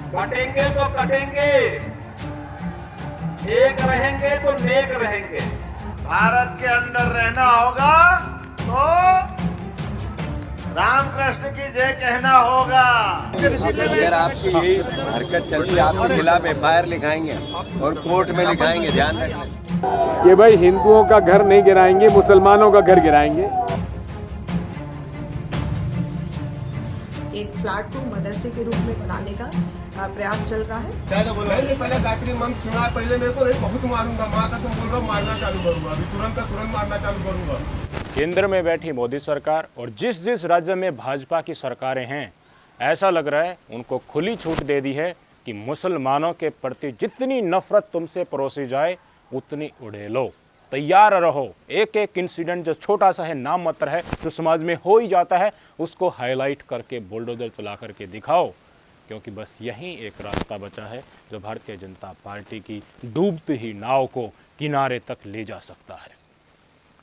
बटेंगे तो कटेंगे, एक रहेंगे तो नेक रहेंगे। भारत के अंदर रहना होगा तो रामकृष्ण की जय कहना होगा। अगर आपकी यही हरकत चलती आपके खिलाफ FIR लिखाएंगे और कोर्ट में लिखाएंगे, ध्यान रखना कि भाई हिंदुओं का घर नहीं गिराएंगे, मुसलमानों का घर गिराएंगे। एक फ्लैट को मदरसे के रूप में बनाने का प्रयास चल रहा है। पहले गायत्री मंत्र सुना, पहले मेरे को बहुत मारूंगा, माँ का बोल रहा मारना चालू करूंगा, अभी तुरंत मारना चालू करूंगा। केंद्र में बैठी मोदी सरकार और जिस जिस राज्य में भाजपा की सरकारें हैं, ऐसा लग रहा है उनको खुली छूट दे दी है कि मुसलमानों के प्रति जितनी नफरत तुमसे परोसी जाए उतनी उड़ेलो, तैयार रहो। एक एक इंसिडेंट जो छोटा सा है, नाम मात्र है, जो समाज में हो ही जाता है, उसको हाईलाइट करके बुलडोजर चला करके दिखाओ, क्योंकि बस यही एक रास्ता बचा है जो भारतीय जनता पार्टी की डूबती ही नाव को किनारे तक ले जा सकता है।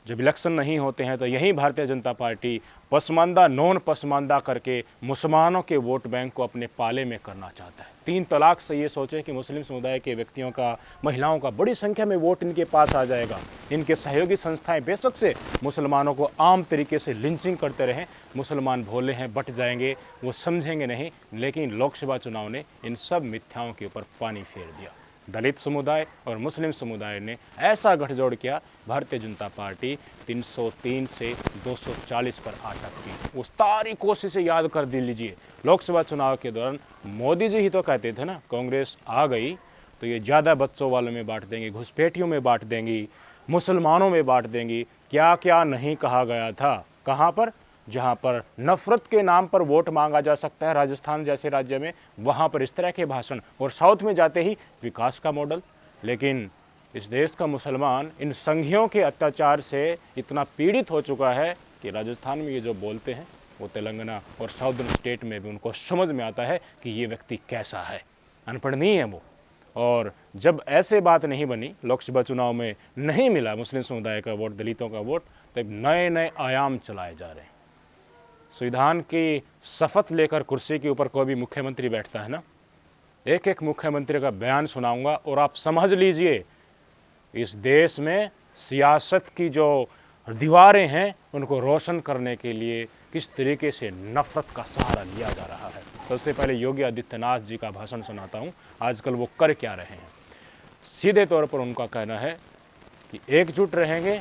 जब इलेक्शन नहीं होते हैं तो यही भारतीय जनता पार्टी पसमानदा नॉन पसमानदा करके मुसलमानों के वोट बैंक को अपने पाले में करना चाहता है। 3 तलाक से ये सोचे कि मुस्लिम समुदाय के व्यक्तियों का, महिलाओं का बड़ी संख्या में वोट इनके पास आ जाएगा। इनके सहयोगी संस्थाएं बेशक से मुसलमानों को आम तरीके से लिंचिंग करते रहें, मुसलमान भोले हैं, बट जाएंगे, वो समझेंगे नहीं। लेकिन लोकसभा चुनाव ने इन सब मिथ्याओं के ऊपर पानी फेर दिया। दलित समुदाय और मुस्लिम समुदाय ने ऐसा गठजोड़ किया, भारतीय जनता पार्टी 303 से 240 पर आ टपकी। उस सारी कोशिशें याद कर दी लीजिए। लोकसभा चुनाव के दौरान मोदी जी ही तो कहते थे ना, कांग्रेस आ गई तो ये ज़्यादा बच्चों वालों में बांट देंगी, घुसपैठियों में बांट देंगी, मुसलमानों में बांट देंगी। क्या क्या नहीं कहा गया था। कहाँ पर? जहाँ पर नफरत के नाम पर वोट मांगा जा सकता है, राजस्थान जैसे राज्य में, वहाँ पर इस तरह के भाषण। और साउथ में जाते ही विकास का मॉडल। लेकिन इस देश का मुसलमान इन संघियों के अत्याचार से इतना पीड़ित हो चुका है कि राजस्थान में ये जो बोलते हैं वो तेलंगाना और साउदर्न स्टेट में भी उनको समझ में आता है कि ये व्यक्ति कैसा है। अनपढ़ नहीं है वो। और जब ऐसे बात नहीं बनी, लोकसभा चुनाव में नहीं मिला मुस्लिम समुदाय का वोट, दलितों का वोट, तो नए नए आयाम चलाए जा रहे हैं। संविधान की शपथ लेकर कुर्सी के ऊपर कोई भी मुख्यमंत्री बैठता है ना, एक एक मुख्यमंत्री का बयान सुनाऊंगा और आप समझ लीजिए इस देश में सियासत की जो दीवारें हैं उनको रोशन करने के लिए किस तरीके से नफरत का सहारा लिया जा रहा है। सबसे पहले योगी आदित्यनाथ जी का भाषण सुनाता हूं, आजकल वो कर क्या रहे हैं। सीधे तौर पर उनका कहना है कि एकजुट रहेंगे,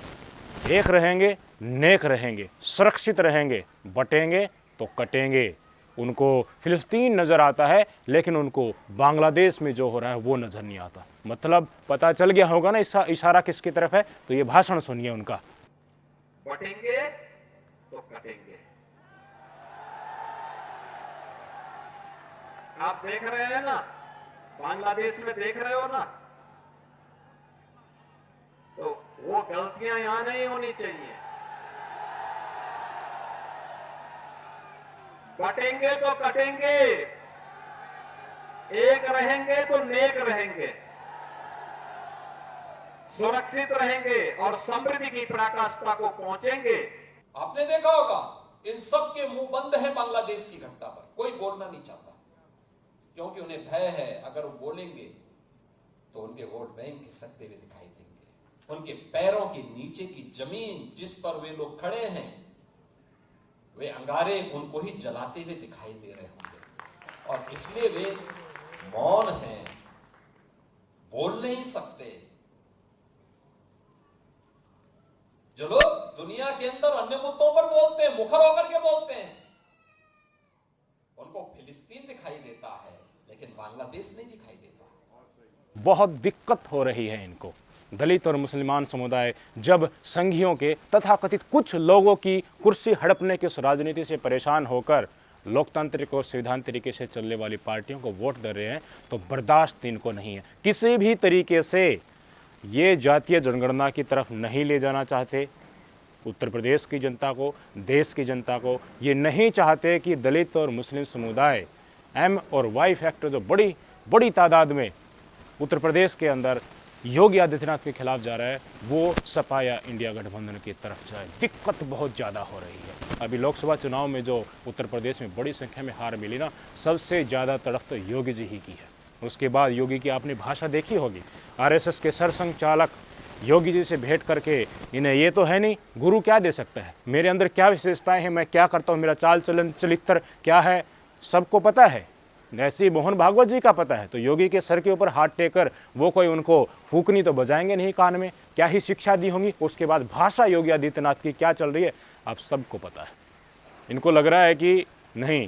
एक रहेंगे, नेक रहेंगे, सुरक्षित रहेंगे, बटेंगे तो कटेंगे। उनको फिलिस्तीन नज़र आता है लेकिन उनको बांग्लादेश में जो हो रहा है वो नज़र नहीं आता। मतलब पता चल गया होगा ना इशारा किसकी तरफ है। तो ये भाषण सुनिए उनका। बटेंगे तो कटेंगे। आप देख रहे हैं ना, बांग्लादेश में देख रहे हो ना, तो वो गलतियां यहां नहीं होनी चाहिए। बटेंगे तो कटेंगे, एक रहेंगे तो नेक रहेंगे, सुरक्षित रहेंगे और समृद्धि की पराकाष्ठा को पहुंचेंगे। आपने देखा होगा इन सब के मुंह बंद है बांग्लादेश की घटना पर, कोई बोलना नहीं चाहता क्योंकि उन्हें भय है अगर वो बोलेंगे तो उनके वोट बैंक खिसकते हुए दिखाई देंगे। उनके पैरों के नीचे की जमीन जिस पर वे लोग खड़े हैं, वे अंगारे उनको ही जलाते हुए दिखाई दे रहे होंगे और इसलिए वे मौन हैं, बोल नहीं सकते। जो लोग दुनिया के अंदर अन्य मुद्दों पर बोलते हैं, मुखर होकर के बोलते हैं, उनको फिलिस्तीन दिखाई देता है लेकिन बांग्लादेश नहीं दिखाई देता। बहुत दिक्कत हो रही है इनको। दलित और मुसलमान समुदाय जब संघियों के तथाकथित कुछ लोगों की कुर्सी हड़पने की उस राजनीति से परेशान होकर लोकतांत्रिक और संविधान तरीके से चलने वाली पार्टियों को वोट दे रहे हैं तो बर्दाश्त इनको नहीं है। किसी भी तरीके से ये जातीय जनगणना की तरफ नहीं ले जाना चाहते उत्तर प्रदेश की जनता को, देश की जनता को। ये नहीं चाहते कि दलित और मुस्लिम समुदाय M और Y फैक्टर जो बड़ी तादाद में उत्तर प्रदेश के अंदर योगी आदित्यनाथ के खिलाफ जा रहा है, वो सपा या इंडिया गठबंधन की तरफ जाए। दिक्कत बहुत ज़्यादा हो रही है। अभी लोकसभा चुनाव में जो उत्तर प्रदेश में बड़ी संख्या में हार मिली ना, सबसे ज़्यादा तड़फ तो योगी जी ही की है। उसके बाद योगी की आपने भाषा देखी होगी, आरएसएस के सरसंघचालक योगी जी से भेंट करके इन्हें ये तो है नहीं गुरु क्या दे सकता है, मेरे अंदर क्या विशेषताएं हैं, मैं क्या करता हूँ, मेरा चाल चलन चरित्र क्या है, सबको पता है। ऐसे ही मोहन भागवत जी का पता है। तो योगी के सर के ऊपर हाथ टेकर वो कोई उनको फूकनी तो बजाएंगे नहीं कान में, क्या ही शिक्षा दी होंगी। उसके बाद भाषा योगी आदित्यनाथ की क्या चल रही है आप सबको पता है। इनको लग रहा है कि नहीं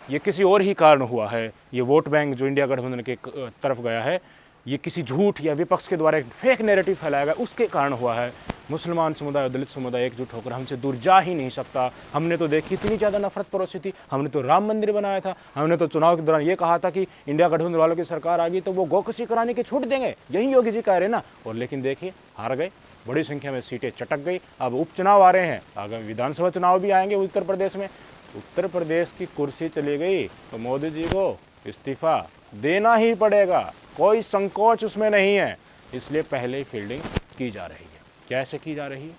ये किसी और ही कारण हुआ है, ये वोट बैंक जो इंडिया गठबंधन के तरफ गया है ये किसी झूठ या विपक्ष के द्वारा एक फेक नैरेटिव फैलाया गया उसके कारण हुआ है। मुसलमान समुदाय और दलित समुदाय एकजुट होकर हमसे दूर जा ही नहीं सकता। हमने तो देखी इतनी ज़्यादा नफरत परोसी थी, हमने तो राम मंदिर बनाया था, हमने तो चुनाव के दौरान ये कहा था कि इंडिया गठबंधन वालों की सरकार आ गई तो वो गौकसी कराने की छूट देंगे, यही योगी जी कह रहे ना। और लेकिन देखिए हार गए, बड़ी संख्या में सीटें चटक गई। अब उपचुनाव आ रहे हैं, आगामी विधानसभा चुनाव भी आएंगे उत्तर प्रदेश में। उत्तर प्रदेश की कुर्सी चली गई तो मोदी जी को इस्तीफा देना ही पड़ेगा, कोई संकोच उसमें नहीं है। इसलिए पहले ही फील्डिंग की जा रही है। कैसे की जा रही है?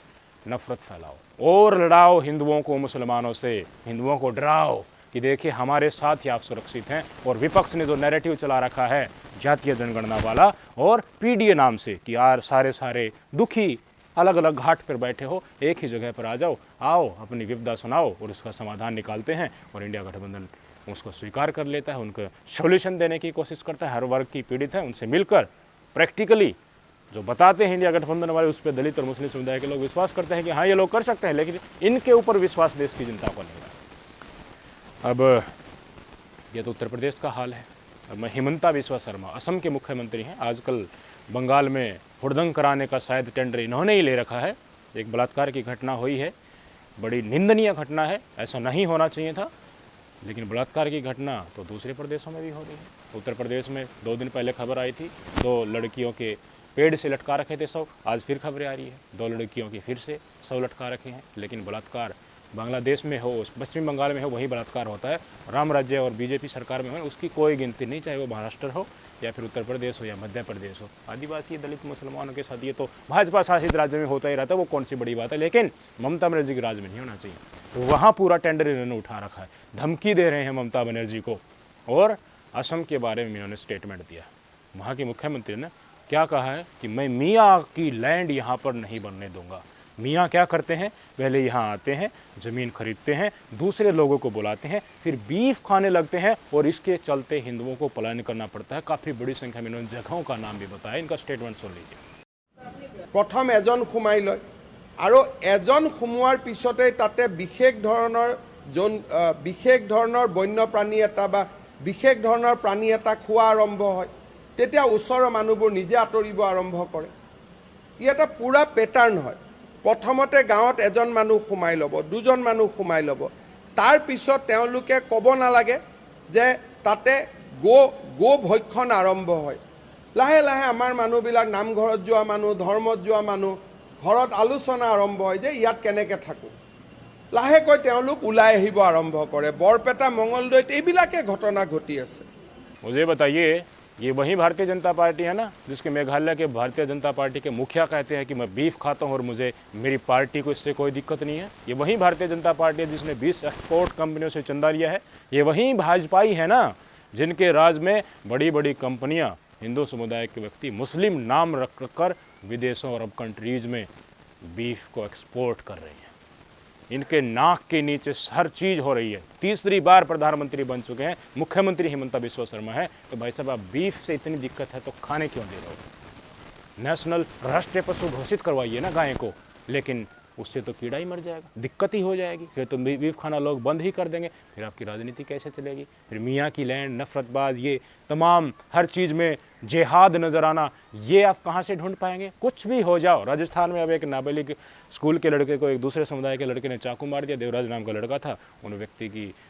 नफरत फैलाओ और लड़ाओ हिंदुओं को मुसलमानों से, हिंदुओं को डराओ कि देखिए हमारे साथ ही आप सुरक्षित हैं। और विपक्ष ने जो नैरेटिव चला रखा है जातीय जनगणना वाला और पीडीए नाम से कि यार सारे दुखी अलग अलग घाट पर बैठे हो, एक ही जगह पर आ जाओ, आओ अपनी विपदा सुनाओ और उसका समाधान निकालते हैं। और इंडिया गठबंधन उसको स्वीकार कर लेता है, उनको सॉल्यूशन देने की कोशिश करता है। हर वर्ग की पीड़ित है उनसे मिलकर प्रैक्टिकली जो बताते हैं इंडिया गठबंधन वाले, उस पर दलित और मुस्लिम समुदाय के लोग विश्वास करते हैं कि हाँ ये लोग कर सकते हैं। लेकिन इनके ऊपर विश्वास देश की जनता को नहीं रहा। अब ये तो उत्तर प्रदेश का हाल है। अब मैं हिमंता बिस्वा शर्मा असम के मुख्यमंत्री हैं, आजकल बंगाल में हुड़दंग कराने का शायद टेंडर इन्होंने ही ले रखा है। एक बलात्कार की घटना हुई है, बड़ी निंदनीय घटना है, ऐसा नहीं होना चाहिए था। लेकिन बलात्कार की घटना तो दूसरे प्रदेशों में भी हो रही है। उत्तर प्रदेश में 2 दिन पहले खबर आई थी, 2 लड़कियों के पेड़ से लटका रखे थे 100, आज फिर खबरें आ रही है 2 लड़कियों की फिर से 100 लटका रखे हैं। लेकिन बलात्कार बांग्लादेश में हो, पश्चिम बंगाल में हो, वही बलात्कार होता है। राम राज्य और बीजेपी सरकार में हो उसकी कोई गिनती नहीं, चाहे वो महाराष्ट्र हो या फिर उत्तर प्रदेश हो या मध्य प्रदेश हो। आदिवासी दलित मुसलमानों के साथ ये तो भाजपा शासित राज्य में होता ही रहता है, वो कौन सी बड़ी बात है। लेकिन ममता बनर्जी के राज्य में नहीं होना चाहिए, तो वहाँ पूरा टेंडर इन्होंने उठा रखा है। धमकी दे रहे हैं ममता बनर्जी को। और असम के बारे में इन्होंने स्टेटमेंट दिया। वहाँ के मुख्यमंत्री ने क्या कहा है कि मैं मियाँ की लैंड यहाँ पर नहीं बनने दूंगा। मियाँ क्या करते हैं, पहले यहाँ आते हैं, ज़मीन खरीदते हैं, दूसरे लोगों को बुलाते हैं, फिर बीफ खाने लगते हैं और इसके चलते हिंदुओं को पलायन करना पड़ता है। काफ़ी बड़ी संख्या में इन्होंने जगहों का नाम भी बताया। इनका स्टेटमेंट सुन लीजिए। प्रथम एजन सोमाई लय আৰু এজন সোমোৱাৰ পিছতে তাতে বিশেষ ধৰণৰ বন্যপ্ৰাণী এটা বা বিশেষ ধৰণৰ প্ৰাণী এটা খোৱা আৰম্ভ হয়, তেতিয়া ওচৰৰ মানুহবোৰ নিজে আঁতৰিব আৰম্ভ কৰে। ই এটা পুৰা পেটাৰ্ণ হয়। প্ৰথমতে গাঁৱত এজন মানুহ সোমাই ল'ব, 2জন মানুহ সোমাই ল'ব, তাৰ পিছত তেওঁলোকে ক'ব নালাগে যে তাতে গো ভক্ষণ আৰম্ভ হয়। লাহে লাহে আমাৰ মানুহবিলাক নামঘৰত যোৱা মানুহ, ধৰ্মত যোৱা মানুহ, ঘৰত আলোচনা আৰম্ভ হয় যে ইয়াত কেনেকৈ থাকোঁ। লাহেকৈ তেওঁলোক ওলাই আহিব আৰম্ভ কৰে। বৰপেটা মঙলদৈত এইবিলাকে ঘটনা ঘটি আছে। मुझे बताइए, ये वही भारतीय जनता पार्टी है ना जिसके मेघालय के भारतीय जनता पार्टी के मुखिया कहते हैं कि मैं बीफ खाता हूँ और मुझे मेरी पार्टी को इससे कोई दिक्कत नहीं है। ये वही भारतीय जनता पार्टी है जिसने 20 एक्सपोर्ट कंपनियों से चंदा लिया है। ये वही भाजपाई है ना जिनके राज में बड़ी बड़ी कंपनियां हिंदू समुदाय के व्यक्ति मुस्लिम नाम रख कर विदेशों और अब कंट्रीज़ में बीफ को एक्सपोर्ट कर रही हैं। इनके नाक के नीचे हर चीज़ हो रही है। 3री बार प्रधानमंत्री बन चुके हैं, मुख्यमंत्री हिमंता बिस्वा शर्मा है। तो भाई साहब आप बीफ से इतनी दिक्कत है तो खाने क्यों दे रहे हो? नेशनल राष्ट्रीय पशु घोषित करवाइए ना गाय को, लेकिन उससे तो कीड़ा ही मर जाएगा, दिक्कत ही हो जाएगी। फिर तो बीफ खाना लोग बंद ही कर देंगे, फिर आपकी राजनीति कैसे चलेगी? फिर मियाँ की लैंड, नफरतबाज, ये तमाम हर चीज़ में जिहाद नज़र आना, ये आप कहाँ से ढूंढ पाएंगे? कुछ भी हो जाओ। राजस्थान में अब एक नाबालिग स्कूल के लड़के को एक दूसरे समुदाय के लड़के ने चाकू मार दिया, देवराज नाम का लड़का था,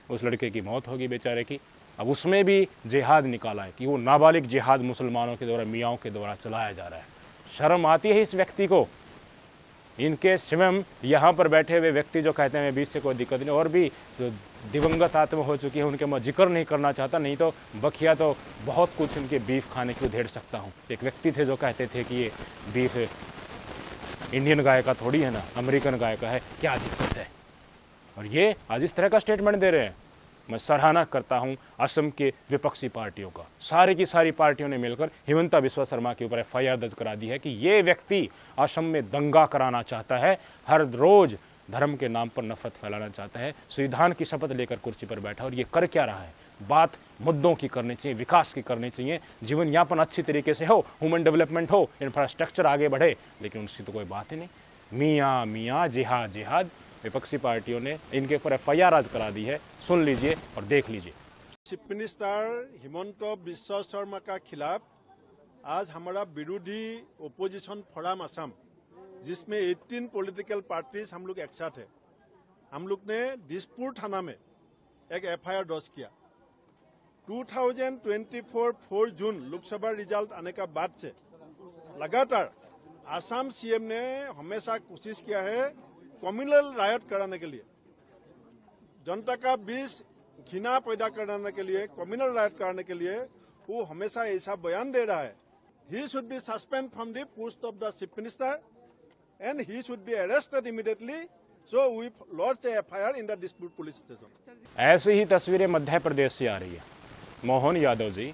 उस लड़के की मौत होगी बेचारे की। अब उसमें भी जिहाद निकाला है कि वो नाबालिग जिहाद मुसलमानों के द्वारा, मियाँओं के द्वारा चलाया जा रहा है। शर्म आती है इस व्यक्ति को। इनके स्वयं यहाँ पर बैठे हुए व्यक्ति जो कहते हैं बीच से कोई दिक्कत नहीं, और भी जो दिवंगत आत्मा हो चुकी है उनके मैं जिक्र नहीं करना चाहता, नहीं तो बखिया तो बहुत कुछ इनके बीफ खाने को उधेड़ सकता हूँ। एक व्यक्ति थे जो कहते थे कि ये बीफ इंडियन गाय का थोड़ी है ना, अमेरिकन गाय का है, क्या दिक्कत है? और ये आज इस तरह का स्टेटमेंट दे रहे हैं। मैं सराहना करता हूं असम के विपक्षी पार्टियों का। सारी की सारी पार्टियों ने मिलकर हिमंता बिस्वा शर्मा के ऊपर FIR दर्ज करा दी है कि ये व्यक्ति असम में दंगा कराना चाहता है, हर रोज धर्म के नाम पर नफरत फैलाना चाहता है, संविधान की शपथ लेकर कुर्सी पर बैठा, और ये कर क्या रहा है। बात मुद्दों की करनी चाहिए, विकास की करनी चाहिए, जीवन यापन अच्छी तरीके से हो, ह्यूमन डेवलपमेंट हो, इंफ्रास्ट्रक्चर आगे बढ़े, लेकिन उसकी तो कोई बात ही नहीं। मियाँ मियाँ जिहाद जिहाद। विपक्षी पार्टियों ने इनके ऊपर FIR आज करा दी है। सुन लीजिए और देख लीजिए। चीफ मिनिस्टर हिमंत बिस्वा शर्मा का खिलाफ आज हमारा विरोधी ओपोजिशन फोरम असम, जिसमें 18 पॉलिटिकल पार्टीज हम लोग एक साथ है, हम लोग ने दिसपुर थाना में एक FIR दर्ज किया। 2024 4 जून लोकसभा रिजल्ट आने का बाद से लगातार आसाम CM ने हमेशा कोशिश किया है कम्युनल रायट कराने के लिए, जनता का बीच घृणा पैदा कराने के लिए, कम्युनल रायट कराने के लिए वो हमेशा ऐसा बयान दे रहा है। He should be suspend from the post of the chief minister and he should be arrested immediately. So we launch a FIR in the Dispur police station. ऐसी ही तस्वीरें मध्य प्रदेश से आ रही है। मोहन यादव जी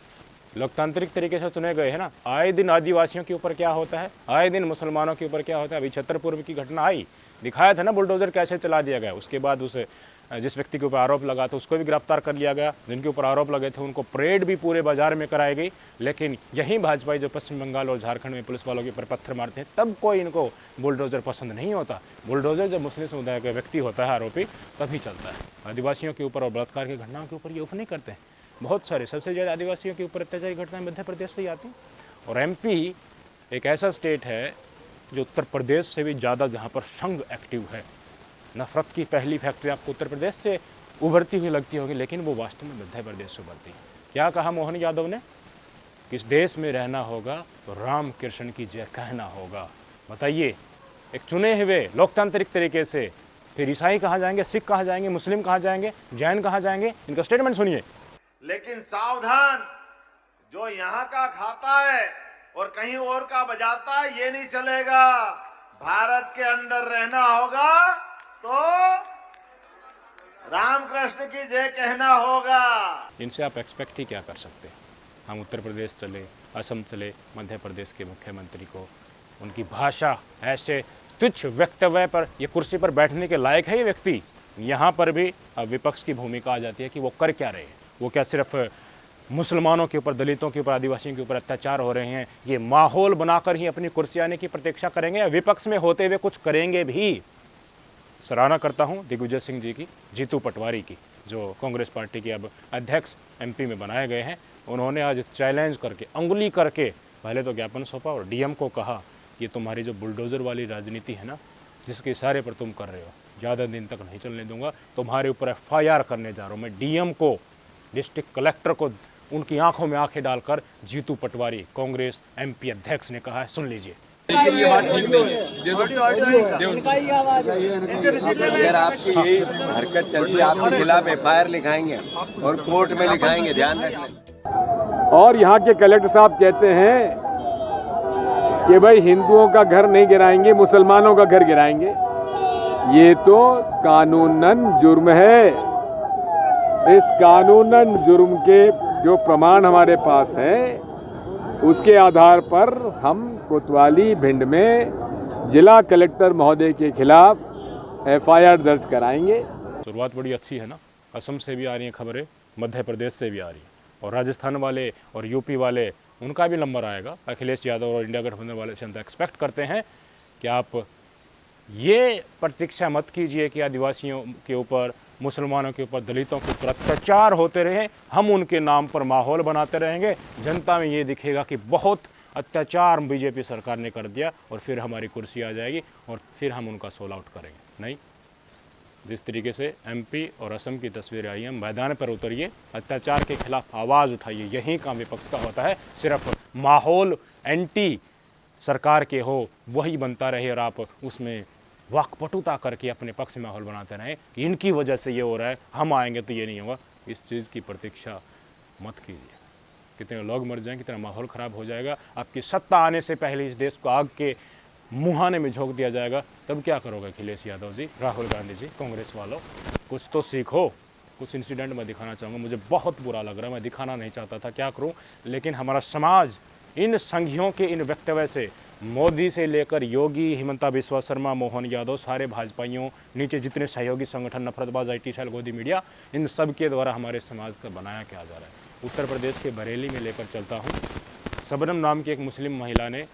लोकतांत्रिक तरीके से चुने गए हैं ना। आए दिन आदिवासियों के ऊपर क्या होता है, आए दिन मुसलमानों के ऊपर क्या होता है। अभी छतरपुर की घटना आई, दिखाया था ना बुलडोजर कैसे चला दिया गया। उसके बाद उसे जिस व्यक्ति के ऊपर आरोप लगा था उसको भी गिरफ्तार कर लिया गया। जिनके ऊपर आरोप लगे थे उनको परेड भी पूरे बाजार में कराई गई। लेकिन यही भाजपाई जो पश्चिम बंगाल और झारखंड में पुलिस वालों के ऊपर पत्थर मारते हैं, तब कोई इनको बुलडोजर पसंद नहीं होता। बुलडोजर जब मुस्लिम समुदाय का व्यक्ति होता है आरोपी, तभी चलता है। आदिवासियों के ऊपर और बलात्कार की घटनाओं के ऊपर ये उफ नहीं करते हैं। बहुत सारे, सबसे ज़्यादा आदिवासियों के ऊपर अत्याचारी घटनाएं मध्य प्रदेश से ही आती हैं। और MP एक ऐसा स्टेट है जो उत्तर प्रदेश से भी ज़्यादा, जहाँ पर संघ एक्टिव है। नफरत की पहली फैक्ट्री आपको उत्तर प्रदेश से उभरती हुई लगती होगी, लेकिन वो वास्तव में मध्य प्रदेश से उभरती है। क्या कहा मोहन यादव ने, किस देश में रहना होगा तो राम कृष्ण की जय कहना होगा। बताइए, एक चुने हुए लोकतांत्रिक तरीके से, फिर ईसाई कहाँ जाएंगे, सिख कहाँ जाएंगे, मुस्लिम कहाँ जाएंगे, जैन कहाँ जाएंगे। इनका स्टेटमेंट सुनिए। लेकिन सावधान, जो यहाँ का खाता है और कहीं और का बजाता है, ये नहीं चलेगा। भारत के अंदर रहना होगा तो रामकृष्ण की जय कहना होगा। इनसे आप एक्सपेक्ट ही क्या कर सकते हैं। हम उत्तर प्रदेश चले, असम चले, मध्य प्रदेश के मुख्यमंत्री को उनकी भाषा ऐसे तुच्छ वक्तव्य पर, ये कुर्सी पर बैठने के लायक है ये व्यक्ति। यहाँ पर भी अब विपक्ष की भूमिका आ जाती है कि वो कर क्या रहे हैं। वो क्या सिर्फ मुसलमानों के ऊपर, दलितों के ऊपर, आदिवासियों के ऊपर अत्याचार हो रहे हैं, ये माहौल बनाकर ही अपनी कुर्सी आने की प्रतीक्षा करेंगे या विपक्ष में होते हुए कुछ करेंगे भी। सराहना करता हूं दिग्विजय सिंह जी की, जीतू पटवारी की, जो कांग्रेस पार्टी के अब अध्यक्ष MP में बनाए गए हैं। उन्होंने आज चैलेंज करके, अंगुली करके पहले तो ज्ञापन सौंपा और DM को कहा कि तुम्हारी जो बुलडोजर वाली राजनीति है ना, जिसके इशारे पर तुम कर रहे हो, ज़्यादा दिन तक नहीं चलने दूंगा। तुम्हारे ऊपर FIR करने जा रहा हूँ मैं। DM को, डिस्ट्रिक्ट कलेक्टर को उनकी आंखों में आंखें डालकर जीतू पटवारी, कांग्रेस MP अध्यक्ष ने कहा है। सुन लीजिए। अगर आपकी यही हरकत चलती है, आपके खिलाफ FIR लिखाएंगे और कोर्ट में लिखाएंगे, ध्यान रखना। और यहाँ के कलेक्टर साहब कहते हैं कि भाई हिंदुओं का घर नहीं गिराएंगे, मुसलमानों का घर गिराएंगे। ये तो कानूनन जुर्म है। इस कानूनन जुर्म के जो प्रमाण हमारे पास है, उसके आधार पर हम कोतवाली भिंड में जिला कलेक्टर महोदय के खिलाफ FIR दर्ज कराएंगे। शुरुआत बड़ी अच्छी है ना। असम से भी आ रही हैं खबरें, मध्य प्रदेश से भी आ रही है, और राजस्थान वाले और UP वाले, उनका भी नंबर आएगा। अखिलेश यादव और इंडिया गठबंधन वाले से हम एक्सपेक्ट करते हैं कि आप ये प्रतीक्षा मत कीजिए कि आदिवासियों के ऊपर, मुसलमानों के ऊपर, दलितों के ऊपर अत्याचार होते रहे। हम उनके नाम पर माहौल बनाते रहेंगे। जनता में ये दिखेगा कि बहुत अत्याचार BJP सरकार ने कर दिया और फिर हमारी कुर्सी आ जाएगी और फिर हम उनका सोल आउट करेंगे। नहीं, जिस तरीके से MP और असम की तस्वीरें आई हैं, मैदान पर उतरिए, अत्याचार के खिलाफ आवाज़ उठाइए। यही काम विपक्ष का होता है। सिर्फ माहौल एंटी सरकार के हो वही बनता रहे और आप उसमें वाकपटुता करके अपने पक्ष में माहौल बनाते रहें कि इनकी वजह से ये हो रहा है, हम आएंगे तो ये नहीं होगा। इस चीज़ की प्रतीक्षा मत कीजिए। कितने लोग मर जाएं, कितना माहौल ख़राब हो जाएगा। आपकी सत्ता आने से पहले इस देश को आग के मुहाने में झोंक दिया जाएगा, तब क्या करोगे अखिलेश यादव जी, राहुल गांधी जी, कांग्रेस वालों? कुछ तो सीखो। कुछ इंसिडेंट मैं दिखाना चाहूँगा, मुझे बहुत बुरा लग रहा है, मैं दिखाना नहीं चाहता था, क्या करूँ, लेकिन हमारा समाज इन संघियों के इन वक्तव्य से, मोदी से लेकर योगी, हिमंता बिस्वा शर्मा, मोहन यादव, सारे भाजपाइयों, नीचे जितने सहयोगी संगठन, नफरतबाज IT सेल, गोदी मीडिया, इन सब के द्वारा हमारे समाज का बनाया क्या जा रहा है। उत्तर प्रदेश के बरेली में लेकर चलता हूँ। सबनम नाम की एक मुस्लिम महिला ने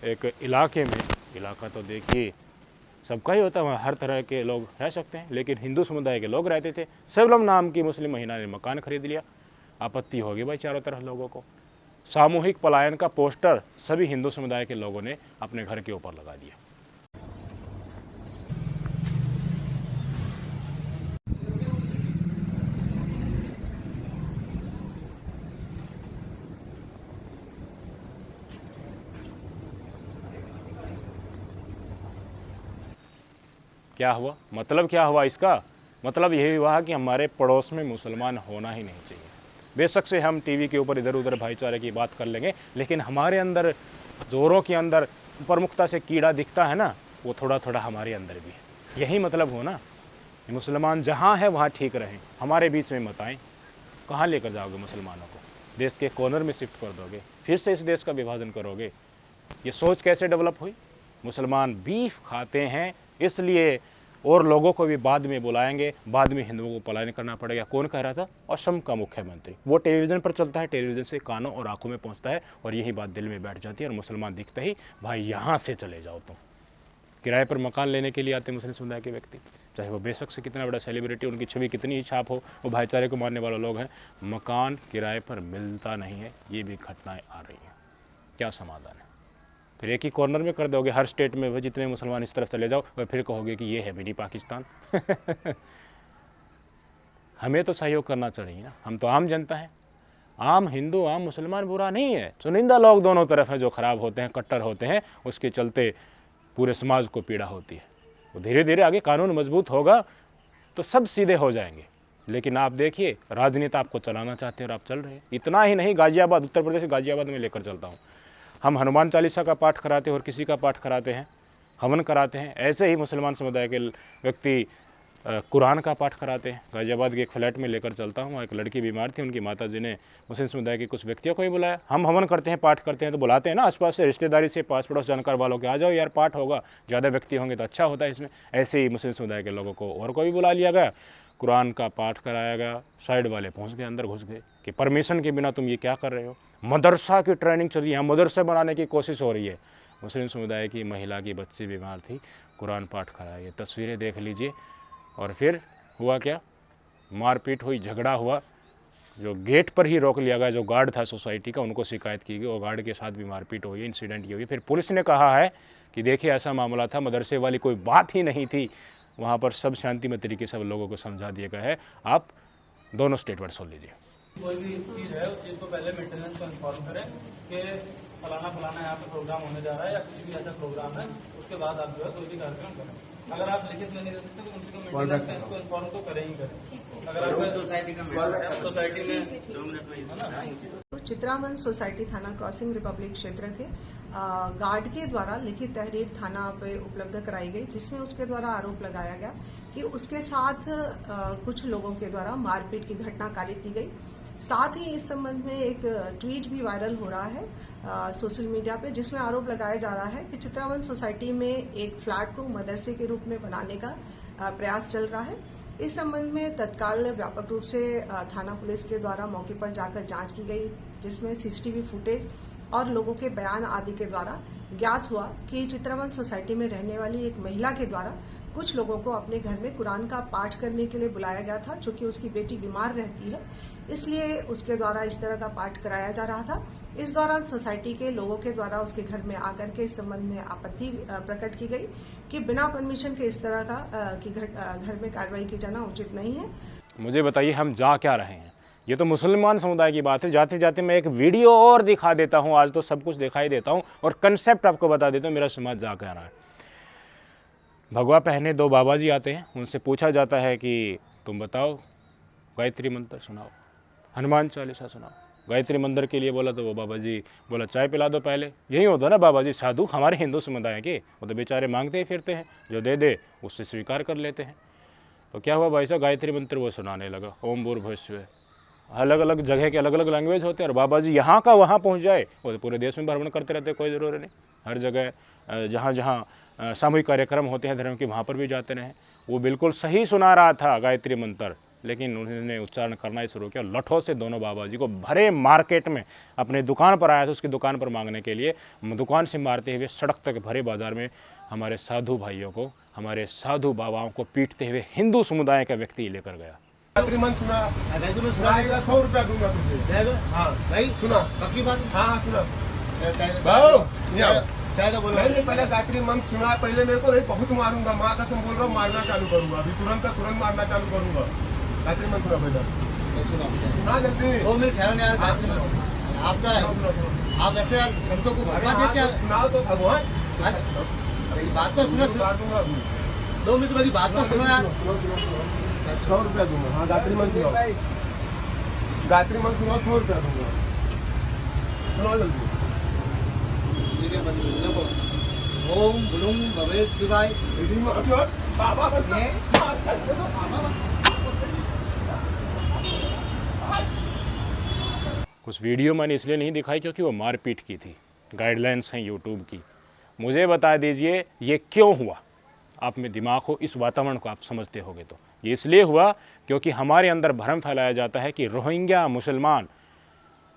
एक इलाके में, इलाका तो देखिए सबका ही होता है, वहाँ हर तरह के लोग रह सकते हैं, लेकिन हिंदू समुदाय के लोग रहते थे। सबनम नाम की मुस्लिम महिला ने मकान खरीद लिया। आपत्ति होगी भाई चारों तरफ लोगों को। सामूहिक पलायन का पोस्टर सभी हिंदू समुदाय के लोगों ने अपने घर के ऊपर लगा दिया। क्या हुआ? मतलब क्या हुआ इसका? मतलब यही हुआ कि हमारे पड़ोस में मुसलमान होना ही नहीं चाहिए। बेशक से हम टीवी के ऊपर इधर उधर भाईचारे की बात कर लेंगे, लेकिन हमारे अंदर, जोरों के अंदर प्रमुखता से कीड़ा दिखता है ना, वो थोड़ा थोड़ा हमारे अंदर भी है। यही मतलब हो ना, मुसलमान जहाँ है वहाँ ठीक रहें, हमारे बीच में मत आएं। कहाँ लेकर जाओगे मुसलमानों को? देश के कॉर्नर में शिफ्ट कर दोगे, फिर से इस देश का विभाजन करोगे? ये सोच कैसे डेवलप हुई? मुसलमान बीफ खाते हैं इसलिए, और लोगों को भी बाद में बुलाएंगे, बाद में हिंदुओं को पलायन करना पड़ेगा। कौन कह रहा था? असम का मुख्यमंत्री। वो टेलीविज़न पर चलता है, टेलीविज़न से कानों और आंखों में पहुंचता है, और यही बात दिल में बैठ जाती है। और मुसलमान दिखते ही भाई यहाँ से चले जाओ तुम। किराए पर मकान लेने के लिए आते मुस्लिम समुदाय के व्यक्ति, चाहे वो बेशक से कितना बड़ा सेलिब्रिटी, उनकी छवि कितनी ही छाप हो, वो भाईचारे को मानने वाले लोग हैं, मकान किराए पर मिलता नहीं है। ये भी घटनाएँ आ रही हैं। क्या समाधान है? फिर एक ही कॉर्नर में कर दोगे हर स्टेट में, जितने मुसलमान इस तरफ चले जाओ, और फिर कहोगे कि ये है मिनी पाकिस्तान। हमें तो सहयोग करना चाहिए ना, हम तो आम जनता हैं। आम हिंदू, आम मुसलमान बुरा नहीं है, चुनिंदा लोग दोनों तरफ हैं जो खराब होते हैं, कट्टर होते हैं, उसके चलते पूरे समाज को पीड़ा होती है। वो धीरे धीरे आगे कानून मजबूत होगा तो सब सीधे हो जाएंगे। लेकिन आप देखिए, राजनीति आपको चलाना चाहते हैं और आप चल रहे हैं। इतना ही नहीं, गाजियाबाद, उत्तर प्रदेश गाजियाबाद में लेकर चलता हूँ। हम हनुमान चालीसा का पाठ कराते हैं और किसी का पाठ कराते हैं, हवन कराते हैं। ऐसे ही मुसलमान समुदाय के व्यक्ति कुरान का पाठ कराते हैं। गाजियाबाद के एक फ्लैट में लेकर चलता हूँ, एक लड़की बीमार थी, उनकी माता जी ने मुस्लिम समुदाय के कुछ व्यक्तियों को ही बुलाया। हम हवन करते हैं, पाठ करते हैं, तो बुलाते हैं ना आसपास से, रिश्तेदारी से, पास पड़ोस जानकार वालों के, आ जाओ यार पाठ होगा, ज़्यादा व्यक्ति होंगे तो अच्छा होता है इसमें। ऐसे ही मुस्लिम समुदाय के लोगों को और कोई बुला लिया गया, कुरान का पाठ कराया गया। साइड वाले पहुँच गए, अंदर घुस गए कि परमिशन के बिना तुम ये क्या कर रहे हो? मदरसा की ट्रेनिंग चल रही है, मदरसा बनाने की कोशिश हो रही है। मुस्लिम समुदाय की महिला की बच्ची बीमार थी, कुरान पाठ कराया। ये तस्वीरें देख लीजिए। और फिर हुआ क्या? मारपीट हुई, झगड़ा हुआ। जो गेट पर ही रोक लिया गया, जो गार्ड था सोसाइटी का, उनको शिकायत की गई और गार्ड के साथ भी मारपीट हुई, इंसिडेंट ये हुई। फिर पुलिस ने कहा है कि देखिए ऐसा मामला था, मदरसे वाली कोई बात ही नहीं थी, वहाँ पर सब शांतिमय तरीके से लोगों को समझा दिया गया है। आप दोनों स्टेटमेंट सुन लीजिए। कोई भी चीज़ है उस चीज़ को पहले मेंटेनेंस को इन्फॉर्म करें कि फलाना यहाँ पे प्रोग्राम होने जा रहा है या कुछ भी ऐसा प्रोग्राम है, उसके बाद आप जो है कोई भी कार्यक्रम करें। अगर आप लिखित में नहीं दे सकते तो कम से कम मेंटेनेंस को इन्फॉर्म तो करें ही करें। अगर आप सोसाइटी में 2 मिनट में है ना। चित्रावन सोसाइटी थाना क्रॉसिंग रिपब्लिक क्षेत्र के गार्ड के द्वारा लिखित तहरीर थाना पे उपलब्ध कराई गई, जिसमें उसके द्वारा आरोप लगाया गया कि उसके साथ कुछ लोगों के द्वारा मारपीट की घटना कारित की गई। साथ ही इस संबंध में एक ट्वीट भी वायरल हो रहा है सोशल मीडिया पे, जिसमें आरोप लगाया जा रहा है कि चित्रावन सोसाइटी में एक फ्लैट को मदरसे के रूप में बनाने का प्रयास चल रहा है। इस संबंध में तत्काल व्यापक रूप से थाना पुलिस के द्वारा मौके पर जाकर जांच की गई, जिसमें सीसीटीवी फुटेज और लोगों के बयान आदि के द्वारा ज्ञात हुआ कि चित्रावन सोसाइटी में रहने वाली एक महिला के द्वारा कुछ लोगों को अपने घर में कुरान का पाठ करने के लिए बुलाया गया था, चूंकि उसकी बेटी बीमार रहती है, इसलिए उसके द्वारा इस तरह का पाठ कराया जा रहा था। इस दौरान सोसाइटी के लोगों के द्वारा उसके घर में आकर के इस संबंध में आपत्ति प्रकट की गई कि बिना परमिशन के इस तरह का कि घर में कार्रवाई की जाना उचित नहीं है। मुझे बताइए, हम जा क्या रहे हैं? ये तो मुसलमान समुदाय की बात है। जाते जाते मैं एक वीडियो और दिखा देता हूँ, आज तो सब कुछ दिखाई देता हूँ और कंसेप्ट आपको बता देता हूँ मेरा समाज जा क्या रहा है। भगवा पहने 2 बाबा जी आते हैं, उनसे पूछा जाता है कि तुम बताओ, गायत्री मंत्र सुनाओ, हनुमान चालीसा सुनाओ। गायत्री मंदिर के लिए बोला तो वो बाबा जी बोला चाय पिला दो पहले। यही होता ना बाबा जी साधु हमारे हिंदू समुदाय के, वो तो बेचारे मांगते ही फिरते हैं, जो दे दे उससे स्वीकार कर लेते हैं। तो क्या हुआ भाई साहब, गायत्री मंत्र वो सुनाने लगा, ओम भूर्भुवस्सुः। अलग अलग जगह के अलग अलग लैंग्वेज होते हैं और बाबा जी यहाँ का वहाँ पहुँच जाए, वो तो पूरे देश में भ्रमण करते रहते, कोई ज़रूरी नहीं। हर जगह जहाँ जहाँ सामूहिक कार्यक्रम होते हैं धर्म के, वहाँ पर भी जाते रहे। वो बिल्कुल सही सुना रहा था गायत्री मंत्र, लेकिन उन्होंने उच्चारण करना ही शुरू किया। लठों से दोनों बाबा जी को भरे मार्केट में, अपने दुकान पर आया था उसकी दुकान पर मांगने के लिए, दुकान से मारते हुए सड़क तक भरे बाजार में हमारे साधु भाइयों को, हमारे साधु बाबाओं को पीटते हुए हिंदू समुदाय का व्यक्ति लेकर गया। गायत्री मंत्र सुना, 100 रुपया दूंगा तुझे। हाँ भाई सुना, पक्की बात। हाँ सुना चाहे तो बोलो। मैंने पहले गायत्री मंत्र सुना, पहले मेरे को नहीं, बहुत मारूंगा, माँ कसम बोल रहा हूँ, मारना चालू करूंगा अभी, तुरंत मारना चालू करूंगा। गायत्री मंत्र सुना पहले, सुना जल्दी। वो मेरे ख्याल में यार गायत्री मंत्र आपका है, आप ऐसे यार संतों को भगवान देते हैं, सुनाओ तो भगवान। बात तो सुनो, मार दूंगा अभी 2 मिनट मेरी बात तो सुनो यार। 100 रुपया दूंगा। हाँ गायत्री मंत्र सुनाओ, गायत्री मंत्र सुनाओ, 100 रुपया दूंगा, सुनाओ जल्दी। ओम ब्लूम भवे शिवाय। कुछ वीडियो मैंने इसलिए नहीं दिखाई क्योंकि वो मारपीट की थी, गाइडलाइंस हैं यूट्यूब की। मुझे बता दीजिए ये क्यों हुआ, आप में दिमाग हो, इस वातावरण को आप समझते होगे तो। ये इसलिए हुआ क्योंकि हमारे अंदर भ्रम फैलाया जाता है कि रोहिंग्या मुसलमान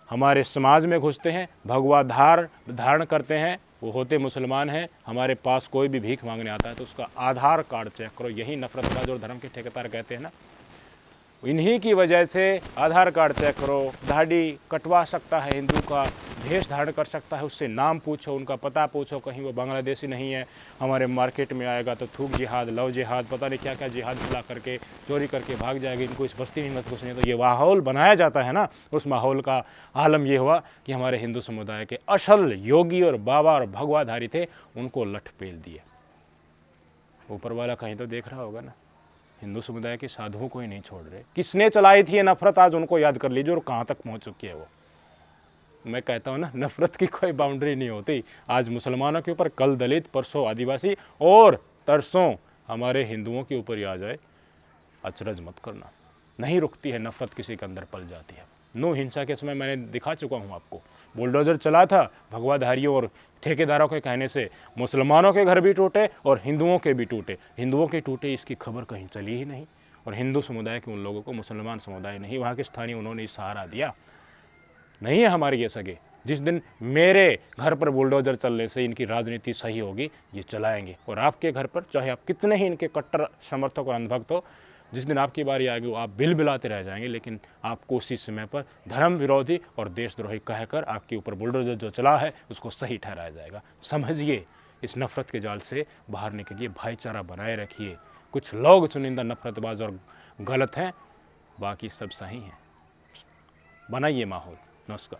हमारे समाज में घुसते हैं, भगवा धारण करते हैं, वो होते मुसलमान हैं, हमारे पास कोई भी भीख मांगने आता है तो उसका आधार कार्ड चेक करो। यही नफरतबाज और धर्म के ठेकेदार कहते हैं ना, इन्हीं की वजह से आधार कार्ड चेक करो, दाढ़ी कटवा सकता है हिंदू का, भेष धारण कर सकता है, उससे नाम पूछो, उनका पता पूछो, कहीं वो बांग्लादेशी नहीं है, हमारे मार्केट में आएगा तो थूक जिहाद, लव जिहाद, पता नहीं क्या क्या जिहाद खिला करके चोरी करके भाग जाएगा, इनको इस बस्ती में मत घुसने। तो ये माहौल बनाया जाता है ना, उस माहौल का आलम ये हुआ कि हमारे हिंदू समुदाय के असल योगी और बाबा और भगवाधारी थे, उनको लठ पेल दिए। ऊपर वाला कहीं तो देख रहा होगा ना, हिंदू समुदाय के साधुओं को ही नहीं छोड़ रहे। किसने चलाई थी ये नफरत, आज उनको याद कर लीजिए और कहाँ तक पहुँच चुकी है वो। मैं कहता हूँ ना, नफरत की कोई बाउंड्री नहीं होती। आज मुसलमानों के ऊपर, कल दलित, परसों आदिवासी और तरसों हमारे हिंदुओं के ऊपर ही आ जाए, अचरज मत करना। नहीं रुकती है नफरत, किसी के अंदर पल जाती है। नो हिंसा के समय मैंने दिखा चुका हूँ आपको, बुलडोजर चला था, भगवाधारियों और ठेकेदारों के कहने से मुसलमानों के घर भी टूटे और हिंदुओं के भी टूटे। हिंदुओं के टूटे इसकी खबर कहीं चली ही नहीं, और हिंदू समुदाय के उन लोगों को मुसलमान समुदाय नहीं, वहाँ के स्थानीय उन्होंने सहारा दिया। नहीं है हमारे ये सगे। जिस दिन मेरे घर पर बुलडोजर चलने से इनकी राजनीति सही होगी, ये चलाएंगे। और आपके घर पर चाहे आप कितने ही इनके कट्टर समर्थक और अंधभक्त हो, जिस दिन आपकी बारी आएगी वो आप बिल बिलाते रह जाएंगे, लेकिन आपको उसी समय पर धर्म विरोधी और देशद्रोही कहकर आपके ऊपर बुलडोजर जो चला है उसको सही ठहराया जाएगा। समझिए, इस नफरत के जाल से बाहर निकलिए, भाईचारा बनाए रखिए। कुछ लोग चुनिंदा नफरतबाज और गलत हैं, बाकी सब सही हैं। बनाइए माहौल। नमस्कार।